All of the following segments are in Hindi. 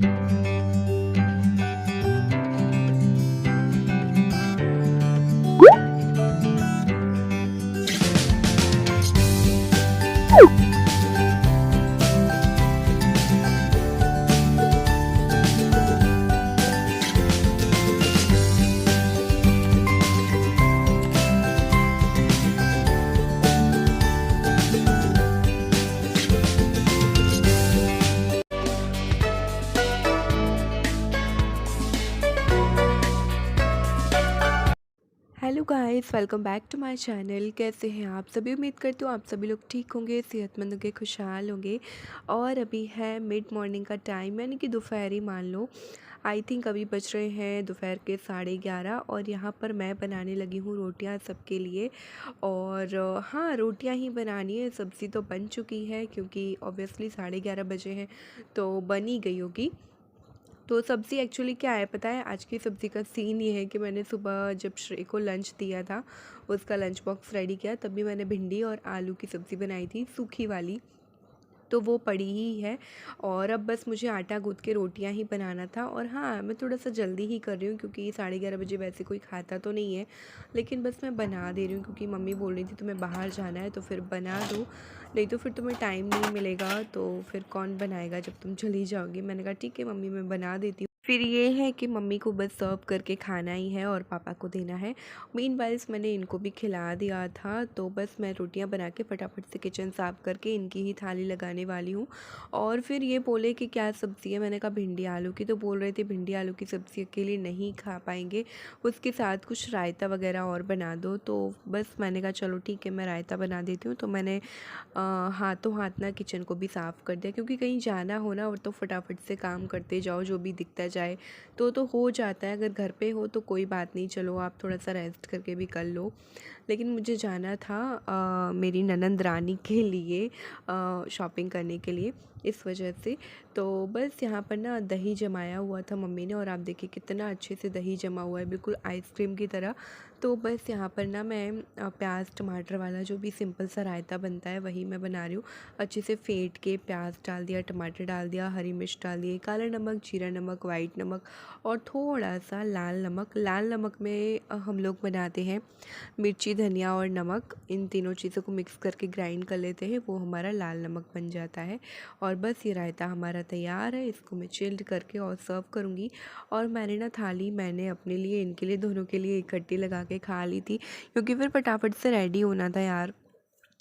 Hello guys, welcome back to my channel. कैसे हैं आप सभी? उम्मीद करती हूँ आप सभी लोग ठीक होंगे, सेहतमंद होंगे, खुशहाल होंगे। और अभी है मिड मॉर्निंग का टाइम, यानी कि दोपहरी मान लो। आई थिंक अभी बज रहे हैं दोपहर के 11:30 और यहाँ पर मैं बनाने लगी हूँ रोटियाँ सबके लिए। और हाँ, रोटियाँ ही बनानी है, सब्ज़ी तो बन चुकी है क्योंकि ऑब्वियसली 11:30 बजे हैं तो बन ही गई होगी। तो सब्ज़ी एक्चुअली क्या है पता है, आज की सब्ज़ी का सीन ये है कि मैंने सुबह जब श्रेय को लंच दिया था, उसका लंच बॉक्स रेडी किया, तभी मैंने भिंडी और आलू की सब्ज़ी बनाई थी सूखी वाली। तो वो पड़ी ही है और अब बस मुझे आटा गूँथ के रोटियां ही बनाना था। और हाँ, मैं थोड़ा सा जल्दी ही कर रही हूँ क्योंकि 11:30 बजे वैसे कोई खाता तो नहीं है, लेकिन बस मैं बना दे रही हूँ क्योंकि मम्मी बोल रही थी तुम्हें बाहर जाना है तो फिर बना दो, नहीं तो फिर तुम्हें टाइम नहीं मिलेगा, तो फिर कौन बनाएगा जब तुम चली जाओगी। मैंने कहा ठीक है मम्मी, मैं बना देती हूँ। फिर ये है कि मम्मी को बस सर्व करके खाना ही है और पापा को देना है। मीनवाइल्स मैंने इनको भी खिला दिया था, तो बस मैं रोटियां बना के फटाफट से किचन साफ़ करके इनकी ही थाली लगाने वाली हूँ। और फिर ये बोले कि क्या सब्ज़ी है, मैंने कहा भिंडी आलू की, तो बोल रहे थे भिंडी आलू की सब्ज़ी अकेले नहीं खा पाएंगे, उसके साथ कुछ रायता वगैरह और बना दो। तो बस मैंने कहा चलो ठीक है, मैं रायता बना देती हूँ। तो मैंने हाथों हाथ ना किचन को भी साफ़ कर दिया क्योंकि कहीं जाना हो ना, और तो फटाफट से काम करते जाओ, जो भी दिखता जाए तो हो जाता है। अगर घर पे हो तो कोई बात नहीं, चलो आप थोड़ा सा रेस्ट करके भी कर लो, लेकिन मुझे जाना था मेरी ननंद रानी के लिए शॉपिंग करने के लिए, इस वजह से। तो बस यहाँ पर ना दही जमाया हुआ था मम्मी ने, और आप देखिए कितना अच्छे से दही जमा हुआ है, बिल्कुल आइसक्रीम की तरह। तो बस यहाँ पर ना मैं प्याज टमाटर वाला जो भी सिंपल सा रायता बनता है वही मैं बना रही हूँ। अच्छे से फेंट के प्याज डाल दिया, टमाटर डाल दिया, हरी मिर्च डाल दिए, काला नमक, जीरा नमक, वाइट नमक और थोड़ा सा लाल नमक। लाल नमक में हम लोग बनाते हैं मिर्ची, धनिया और नमक, इन तीनों चीज़ों को मिक्स करके ग्राइंड कर लेते हैं, वो हमारा लाल नमक बन जाता है। और बस ये रायता हमारा तैयार है, इसको मैं चिल्ड करके और सर्व करूँगी। और मैंने ना थाली मैंने अपने लिए, इनके लिए, दोनों के लिए इकट्ठी लगा के खा ली थी क्योंकि फिर फटाफट से रेडी होना था यार।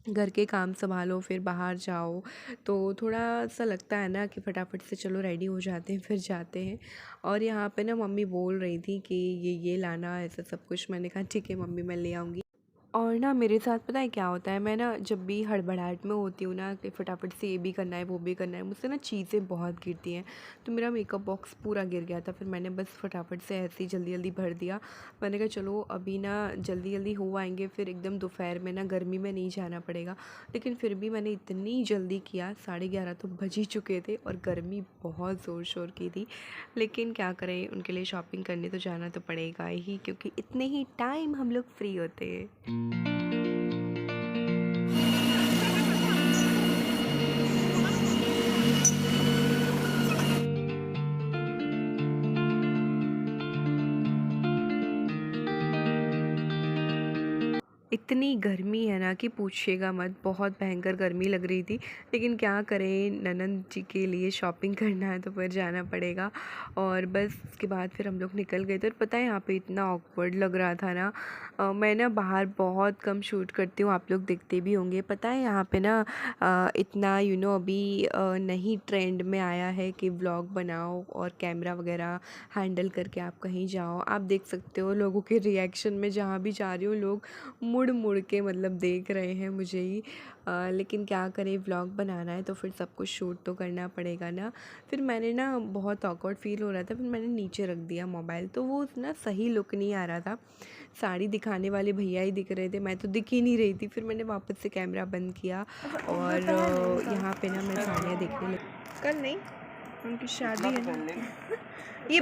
घर के काम संभालो फिर बाहर जाओ, तो थोड़ा सा लगता है ना कि फटाफट से चलो रेडी हो जाते हैं फिर जाते हैं। और यहाँ पे ना मम्मी बोल रही थी कि ये लाना, ऐसा सब कुछ। मैंने कहा ठीक है मम्मी, मैं ले आऊँगी। और ना मेरे साथ पता है क्या होता है, मैं ना जब भी हड़बड़ाहट में होती हूँ ना कि फटाफट से ये भी करना है वो भी करना है, मुझसे ना चीज़ें बहुत गिरती हैं। तो मेरा मेकअप बॉक्स पूरा गिर गया था, फिर मैंने बस फटाफट से ऐसे ही जल्दी जल्दी भर दिया। मैंने कहा चलो अभी ना जल्दी जल्दी हो आएंगे, फिर एकदम दोपहर में ना गर्मी में नहीं जाना पड़ेगा। लेकिन फिर भी मैंने इतनी जल्दी किया, 11:30 तो बज ही चुके थे और गर्मी बहुत ज़ोर शोर की थी। लेकिन क्या करें, उनके लिए शॉपिंग करने तो जाना तो पड़ेगा ही क्योंकि इतने ही टाइम हम लोग फ्री होते हैं। इतनी गर्मी है ना कि पूछिएगा मत, बहुत भयंकर गर्मी लग रही थी। लेकिन क्या करें, ननंद जी के लिए शॉपिंग करना है तो फिर जाना पड़ेगा। और बस उसके बाद फिर हम लोग निकल गए थे। और पता है यहाँ पे इतना ऑकवर्ड लग रहा था ना। मैं ना बाहर बहुत कम शूट करती हूँ, आप लोग देखते भी होंगे। पता है यहाँ पे ना इतना अभी नहीं ट्रेंड में आया है कि व्लॉग बनाओ और कैमरा वगैरह हैंडल करके आप कहीं जाओ। आप देख सकते हो लोगों के रिएक्शन में, जहाँ भी जा रही हूँ लोग मुड़ मुड़ के मतलब देख रहे हैं मुझे ही। लेकिन क्या करें, व्लॉग बनाना है तो फिर सब कुछ शूट तो करना पड़ेगा ना। फिर मैंने ना बहुत ऑकवर्ड फील हो रहा था, फिर मैंने नीचे रख दिया मोबाइल, तो वो ना सही लुक नहीं आ रहा था। साड़ी दिखाने वाले भैया ही दिख रहे थे, मैं तो दिख ही नहीं रही थी। फिर मैंने वापस से कैमरा बंद किया और यहाँ पे ना मैं साड़ियाँ देखने लगी। कल नहीं, उनकी शादी है ना। ये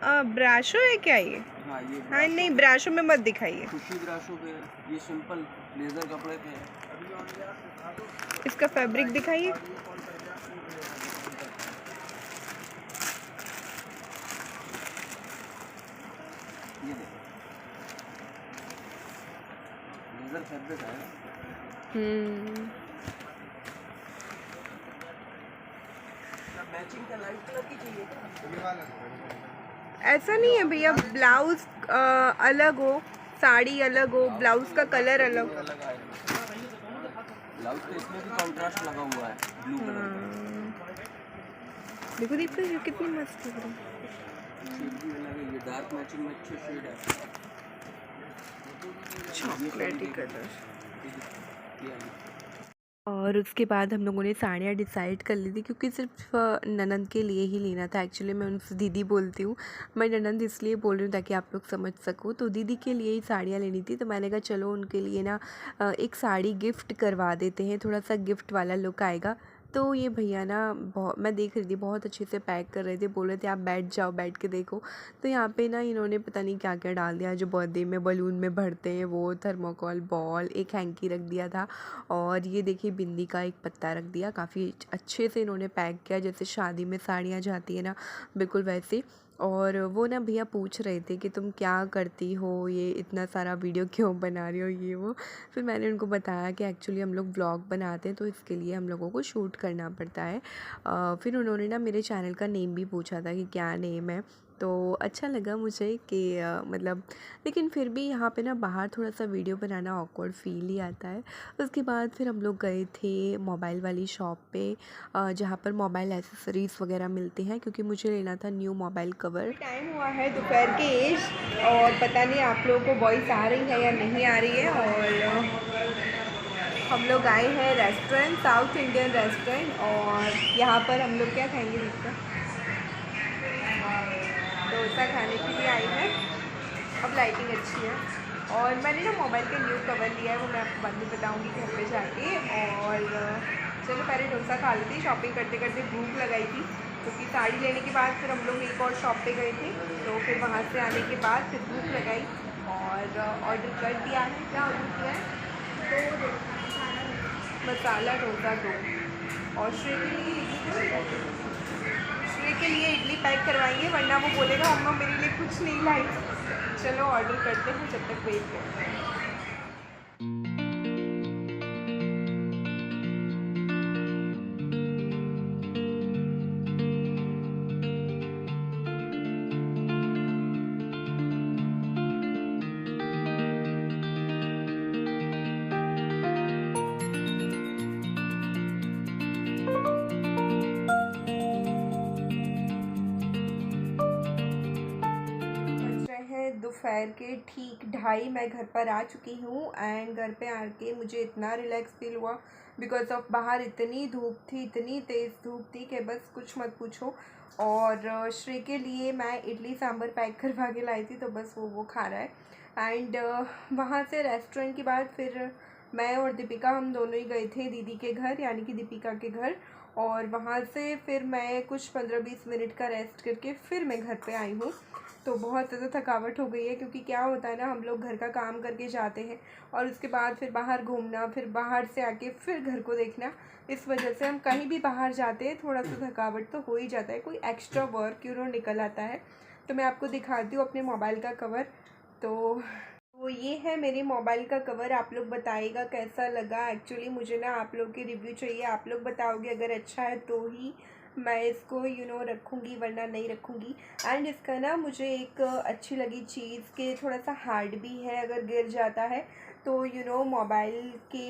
ब्राशो है क्या ये? हाँ ये हाँ नहीं, ब्राशो में मत दिखाइए। खुशी ब्राशो पे है, ये सिंपल लेज़र कपड़े पे है। इसका फैब्रिक दिखाइए। ब्लेजर फैब्रिक है। मैचिंग का लाइट कलर की चाहिए क्या? ऐसा नहीं है भैया, ब्लाउज अलग हो, साड़ी अलग हो, ब्लाउज का कलर अलग। अलग आएगा। ब्लाउज तो इसमें भी कॉन्ट्रास्ट लगा हुआ है ब्लू कलर का। देखो दीपक, ये कितनी मस्त लग रही है। शेड भी अलग है, ये डार्क मैचिंग में अच्छे शेड है। चॉकलेटी कलर। ये वाली। और उसके बाद हम लोगों ने साड़ियाँ डिसाइड कर ली थी, क्योंकि सिर्फ ननंद के लिए ही लेना था। एक्चुअली मैं उनसे दीदी बोलती हूँ, मैं ननंद इसलिए बोल रही हूँ ताकि आप लोग समझ सको। तो दीदी के लिए ही साड़ियाँ लेनी थी, तो मैंने कहा चलो उनके लिए ना एक साड़ी गिफ्ट करवा देते हैं, थोड़ा सा गिफ्ट वाला लुक आएगा। तो ये भैया ना बहुत, मैं देख रही थी, बहुत अच्छे से पैक कर रहे थे, बोल रहे थे आप बैठ जाओ, बैठ के देखो। तो यहाँ पे ना इन्होंने पता नहीं क्या क्या डाल दिया, जो बर्थडे में बलून में भरते हैं वो, थर्मोकोल बॉल, एक हैंकी रख दिया था, और ये देखिए बिंदी का एक पत्ता रख दिया। काफ़ी अच्छे से इन्होंने पैक किया, जैसे शादी में साड़ियाँ जाती है ना, बिल्कुल वैसे। और वो ना भैया पूछ रहे थे कि तुम क्या करती हो, ये इतना सारा वीडियो क्यों बना रही हो, ये वो। फिर मैंने उनको बताया कि एक्चुअली हम लोग व्लॉग बनाते हैं, तो इसके लिए हम लोगों को शूट करना पड़ता है। फिर उन्होंने ना मेरे चैनल का नेम भी पूछा था कि क्या नेम है। तो अच्छा लगा मुझे कि मतलब, लेकिन फिर भी यहाँ पे ना बाहर थोड़ा सा वीडियो बनाना ऑकवर्ड फील ही आता है। उसके बाद फिर हम लोग गए थे मोबाइल वाली शॉप पे, जहाँ पर मोबाइल एसेसरीज़ वगैरह मिलते हैं, क्योंकि मुझे लेना था न्यू मोबाइल कवर। टाइम हुआ है दोपहर के एज, और पता नहीं आप लोगों को वॉइस आ रही है या नहीं आ रही है। और हम लोग आए हैं रेस्टोरेंट, साउथ इंडियन रेस्टोरेंट, और यहाँ पर हम लोग क्या खाएंगे देखते, डोसा खाने के लिए आई है। अब लाइटिंग अच्छी है, और मैंने ना मोबाइल का न्यू कवर लिया है, वो मैं आपको बाद में बताऊँगी घर पे जाके। और चलो पहले डोसा खा लेती। शॉपिंग करते करते भूख लगाई थी, क्योंकि साड़ी लेने के बाद फिर हम लोग एक और शॉप पे गए थे, तो फिर वहाँ से आने के बाद फिर भूख लगाई और ऑर्डर कर दिया है। क्या ऑर्डर किया है? दो मसाला डोसा दो, और श्री के लिए इडली पैक करवाएंगे, वरना वो बोलेगा मम्मा मेरे लिए कुछ नहीं लाई। चलो ऑर्डर करते हैं, जब तक वेट करते हैं। दोपहर के ठीक 2:30 मैं घर पर आ चुकी हूँ, एंड घर पे आके मुझे इतना रिलैक्स फील हुआ, बिकॉज ऑफ बाहर इतनी धूप थी, इतनी तेज़ धूप थी कि बस कुछ मत पूछो। और श्री के लिए मैं इडली सांभर पैक करवा के लाई थी, तो बस वो खा रहा है। एंड वहाँ से रेस्टोरेंट के बाद फिर मैं और दीपिका, हम दोनों ही गए थे दीदी के घर, यानी कि दीपिका के घर। और वहाँ से फिर मैं कुछ 15-20 मिनट का रेस्ट करके फिर मैं घर पे आई हूँ। तो बहुत ज़्यादा थकावट हो गई है, क्योंकि क्या होता है ना, हम लोग घर का काम करके जाते हैं और उसके बाद फिर बाहर घूमना, फिर बाहर से आके फिर घर को देखना, इस वजह से हम कहीं भी बाहर जाते हैं थोड़ा सा थकावट तो हो ही जाता है, कोई एक्स्ट्रा वर्क क्यों निकल आता है। तो मैं आपको दिखाती हूँ अपने मोबाइल का कवर। तो ये है मेरे मोबाइल का कवर, आप लोग बताइएगा कैसा लगा। एक्चुअली मुझे ना आप लोग के रिव्यू चाहिए, आप लोग बताओगे अगर अच्छा है तो ही मैं इसको रखूँगी, वरना नहीं रखूँगी। एंड इसका ना मुझे एक अच्छी लगी चीज़ कि थोड़ा सा हार्ड भी है, अगर गिर जाता है तो मोबाइल के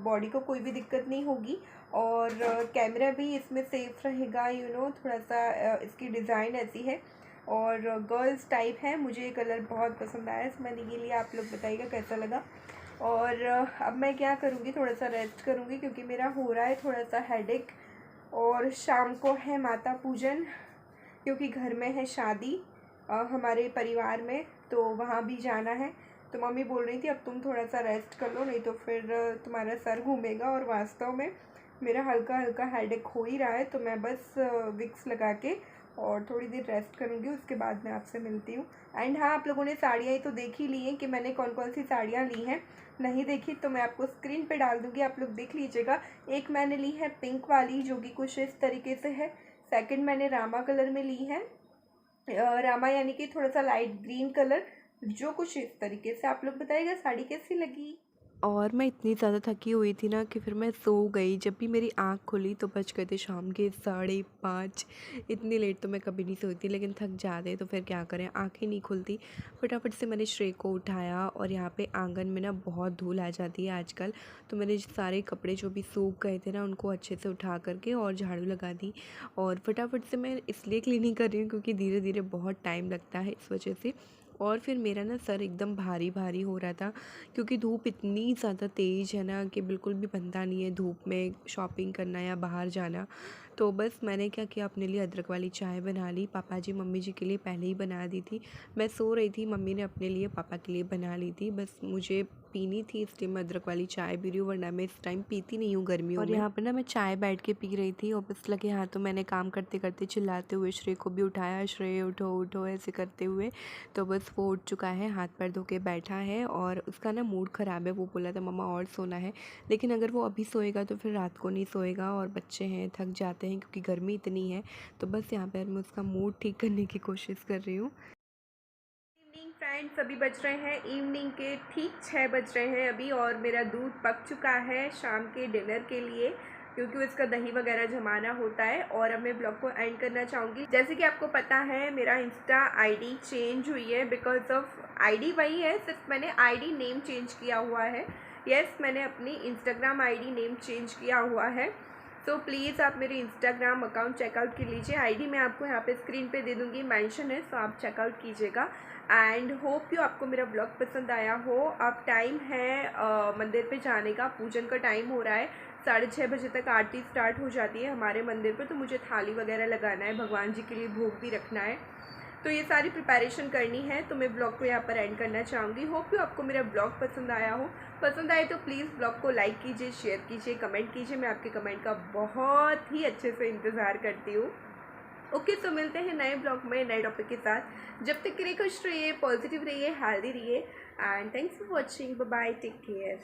बॉडी को कोई भी दिक्कत नहीं होगी, और कैमरा भी इसमें सेफ रहेगा। थोड़ा सा इसकी डिज़ाइन ऐसी है, और गर्ल्स टाइप है। मुझे ये कलर बहुत पसंद आया, तो मैंने ये लिया। आप लोग बताइएगा कैसा लगा। और अब मैं क्या करूँगी, थोड़ा सा रेस्ट करूँगी, क्योंकि मेरा हो रहा है थोड़ा सा हेडेक। और शाम को है माता पूजन, क्योंकि घर में है शादी हमारे परिवार में, तो वहाँ भी जाना है। तो मम्मी बोल रही थी अब तुम थोड़ा सा रेस्ट कर लो, नहीं तो फिर तुम्हारा सर घूमेगा। और वास्तव में मेरा हल्का हल्का हेडेक हो ही रहा है, तो मैं बस विक्स लगा के और थोड़ी देर रेस्ट करूँगी, उसके बाद मैं आपसे मिलती हूँ। एंड हाँ, आप लोगों ने साड़ियाँ ही तो देख ही ली हैं कि मैंने कौन कौन सी साड़ियाँ ली हैं। नहीं देखी तो मैं आपको स्क्रीन पे डाल दूँगी, आप लोग देख लीजिएगा। एक मैंने ली है पिंक वाली, जो कि कुछ इस तरीके से है। सेकंड मैंने रामा कलर में ली है, रामा यानी कि थोड़ा सा लाइट ग्रीन कलर, जो कुछ इस तरीके से। आप लोग बताइएगा साड़ी कैसी लगी। और मैं इतनी ज़्यादा थकी हुई थी ना कि फिर मैं सो गई। जब भी मेरी आँख खुली तो बज गए थे शाम के 5:30। इतनी लेट तो मैं कभी नहीं सोई थी, लेकिन थक जाते तो फिर क्या करें, आँखें नहीं खुलती। फटाफट से मैंने श्रेय को उठाया और यहाँ पे आंगन में ना बहुत धूल आ जाती है आजकल, तो मैंने सारे कपड़े जो भी सूख गए थे ना उनको अच्छे से उठा करके और झाड़ू लगा दी। और फटाफट से मैं इसलिए क्लीनिंग कर रही हूँ क्योंकि धीरे धीरे बहुत टाइम लगता है इस वजह से। और फिर मेरा ना सर एकदम भारी भारी हो रहा था क्योंकि धूप इतनी ज़्यादा तेज़ है ना कि बिल्कुल भी बनता नहीं है धूप में शॉपिंग करना या बाहर जाना। तो बस मैंने क्या किया, अपने लिए अदरक वाली चाय बना ली। पापा जी मम्मी जी के लिए पहले ही बना दी थी। मैं सो रही थी, मम्मी ने अपने लिए पापा के लिए बना ली थी। बस मुझे पीनी थी इसलिए मैं अदरक वाली चाय पी रही हूँ, वरना मैं इस टाइम पीती नहीं हूँ गर्मियों में। और यहाँ पर ना मैं चाय बैठ के पी रही थी और बस लगे हाँ, तो मैंने काम करते करते चिल्लाते हुए श्रेय को भी उठाया, श्रेय उठो उठो ऐसे करते हुए। तो बस वो उठ चुका है, हाथ पैर धो के बैठा है और उसका ना मूड ख़राब है। वो बोला था मम्मा और सोना है, लेकिन अगर वो अभी सोएगा तो फिर रात को नहीं सोएगा और बच्चे हैं थक जाते हैं क्योंकि गर्मी इतनी है। तो बस यहाँ पर मैं उसका मूड ठीक करने की कोशिश कर रही हूँ। इवनिंग फ्रेंड्स, अभी बज रहे हैं इवनिंग के ठीक 6 बज रहे हैं अभी, और मेरा दूध पक चुका है शाम के डिनर के लिए क्योंकि उसका दही वगैरह जमाना होता है। और अब मैं ब्लॉग को एंड करना चाहूँगी। जैसे कि आपको पता है मेरा इंस्टा आईडी चेंज हुई है, बिकॉज ऑफ आईडी वही है, सिर्फ मैंने आईडी नेम चेंज किया हुआ है। यस, मैंने अपनी इंस्टाग्राम आईडी नेम चेंज किया हुआ है। सो प्लीज़ आप मेरे इंस्टाग्राम अकाउंट चेकआउट कर लीजिए। आईडी मैं आपको यहाँ पे स्क्रीन पे दे दूँगी, मेंशन है, सो आप चेकआउट कीजिएगा। एंड होप यू आपको मेरा ब्लॉग पसंद आया हो। अब टाइम है मंदिर पे जाने का, पूजन का टाइम हो रहा है। 6:30 बजे तक आरती स्टार्ट हो जाती है हमारे मंदिर पे, तो मुझे थाली वगैरह लगाना है, भगवान जी के लिए भोग भी रखना है, तो ये सारी प्रिपरेशन करनी है। तो मैं ब्लॉग को यहाँ पर एंड करना चाहूँगी। होप यू आपको मेरा ब्लॉग पसंद आया हो। पसंद आए तो प्लीज़ ब्लॉग को लाइक कीजिए, शेयर कीजिए, कमेंट कीजिए। मैं आपके कमेंट का बहुत ही अच्छे से इंतज़ार करती हूँ। ओके, तो मिलते हैं नए ब्लॉग में नए टॉपिक के साथ। जब तक के लिए खुश रहिए, पॉजिटिव रहिए, हेल्दी रहिए, and thanks for watching. Bye bye, take care.